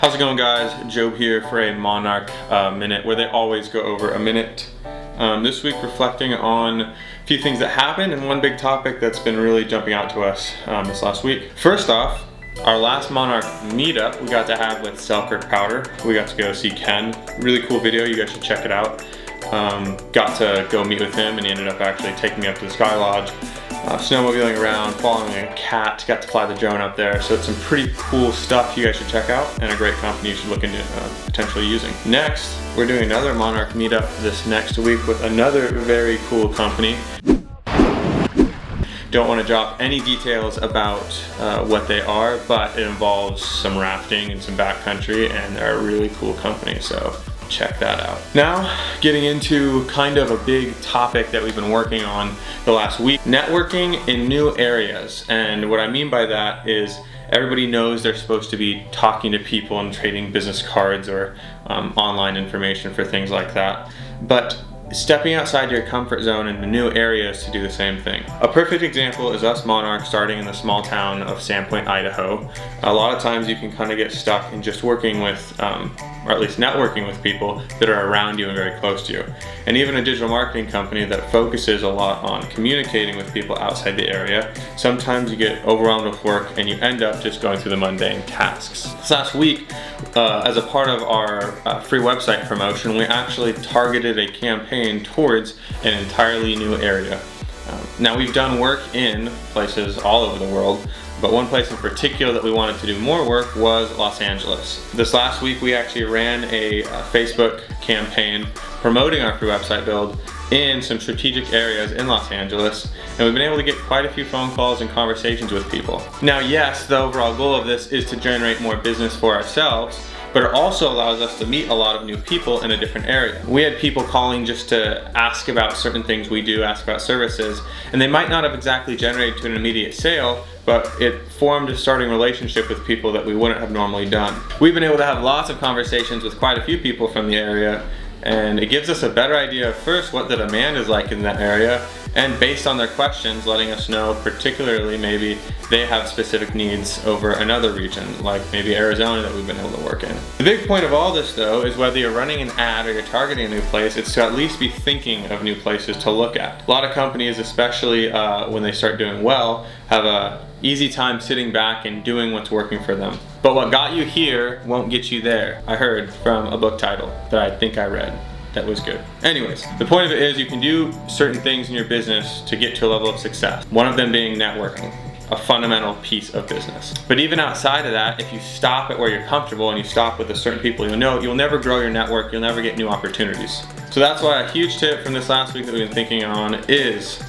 How's it going, guys? Joe here for a Monarch Minute, where they always go over a minute. This week reflecting on a few things that happened and one big topic that's been really jumping out to us this last week. First off, our last Monarch meetup we got to have with Selkirk Powder. We got to go see Ken. Really cool video, you guys should check it out. Got to go meet with him and he ended up actually taking me up to the Sky Lodge. Snowmobiling around, following a cat, got to fly the drone up there. So it's some pretty cool stuff you guys should check out and a great company you should look into potentially using. Next, we're doing another Monarch meetup this next week with another very cool company. Don't want to drop any details about what they are, but it involves some rafting and some backcountry, and they're a really cool company, so check that out. Now, getting into kind of a big topic that we've been working on the last week, networking in new areas. And what I mean by that is everybody knows they're supposed to be talking to people and trading business cards or online information for things like that. But stepping outside your comfort zone into new areas to do the same thing. A perfect example is us Monarch starting in the small town of Sandpoint, Idaho. A lot of times you can kind of get stuck in just working with, or at least networking with people that are around you and very close to you. And even a digital marketing company that focuses a lot on communicating with people outside the area, sometimes you get overwhelmed with work and you end up just going through the mundane tasks. This last week, as a part of our free website promotion, we actually targeted a campaign towards an entirely new area. Now, we've done work in places all over the world, but one place in particular that we wanted to do more work was Los Angeles. This last week we actually ran a Facebook campaign promoting our free website build in some strategic areas in Los Angeles, and we've been able to get quite a few phone calls and conversations with people. Now, yes, the overall goal of this is to generate more business for ourselves, but it also allows us to meet a lot of new people in a different area. We had people calling just to ask about certain things we do, ask about services, and they might not have exactly generated to an immediate sale, but it formed a starting relationship with people that we wouldn't have normally done. We've been able to have lots of conversations with quite a few people from the area, and it gives us a better idea of first what the demand is like in that area, and based on their questions, letting us know particularly maybe they have specific needs over another region, like maybe Arizona that we've been able to work in. The big point of all this though is whether you're running an ad or you're targeting a new place, it's to at least be thinking of new places to look at. A lot of companies, especially when they start doing well, have a easy time sitting back and doing what's working for them. But what got you here won't get you there. I heard from a book title that I think I read that was good. Anyways, the point of it is you can do certain things in your business to get to a level of success. One of them being networking, a fundamental piece of business. But even outside of that, if you stop at where you're comfortable and you stop with the certain people you know, you'll never grow your network, you'll never get new opportunities. So that's why a huge tip from this last week that we've been thinking on is,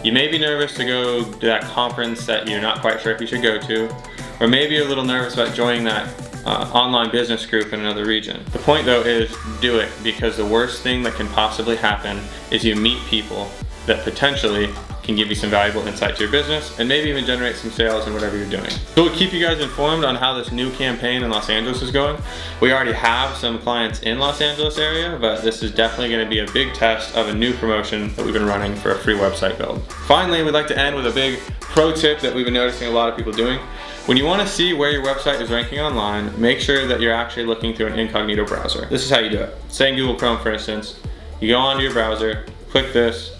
you may be nervous to go to that conference that you're not quite sure if you should go to, or maybe you're a little nervous about joining that online business group in another region. The point though is do it, because the worst thing that can possibly happen is you meet people that potentially can give you some valuable insight to your business and maybe even generate some sales in whatever you're doing. So we'll keep you guys informed on how this new campaign in Los Angeles is going. We already have some clients in Los Angeles area, but this is definitely going to be a big test of a new promotion that we've been running for a free website build. Finally, we'd like to end with a big pro tip that we've been noticing a lot of people doing. When you want to see where your website is ranking online, make sure that you're actually looking through an incognito browser. This is how you do it. Say in Google Chrome, for instance, you go onto your browser, click this,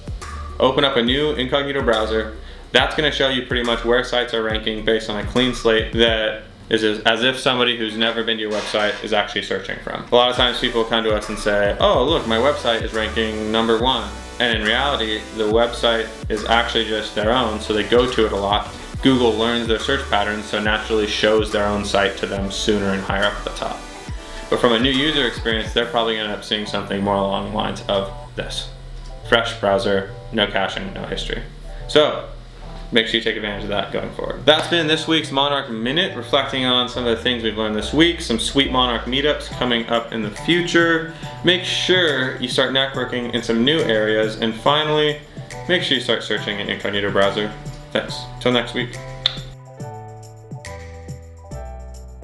open up a new incognito browser. That's going to show you pretty much where sites are ranking based on a clean slate that is as if somebody who's never been to your website is actually searching from. A lot of times people come to us and say, oh look, my website is ranking number 1. And in reality, the website is actually just their own, so they go to it a lot. Google learns their search patterns, so naturally shows their own site to them sooner and higher up at the top. But from a new user experience, they're probably going to end up seeing something more along the lines of this. Fresh browser, no caching, no history. So make sure you take advantage of that going forward. That's been this week's Monarch Minute, reflecting on some of the things we've learned this week, some sweet Monarch meetups coming up in the future. Make sure you start networking in some new areas, and finally, make sure you start searching in Incognito browser. Thanks. Till next week.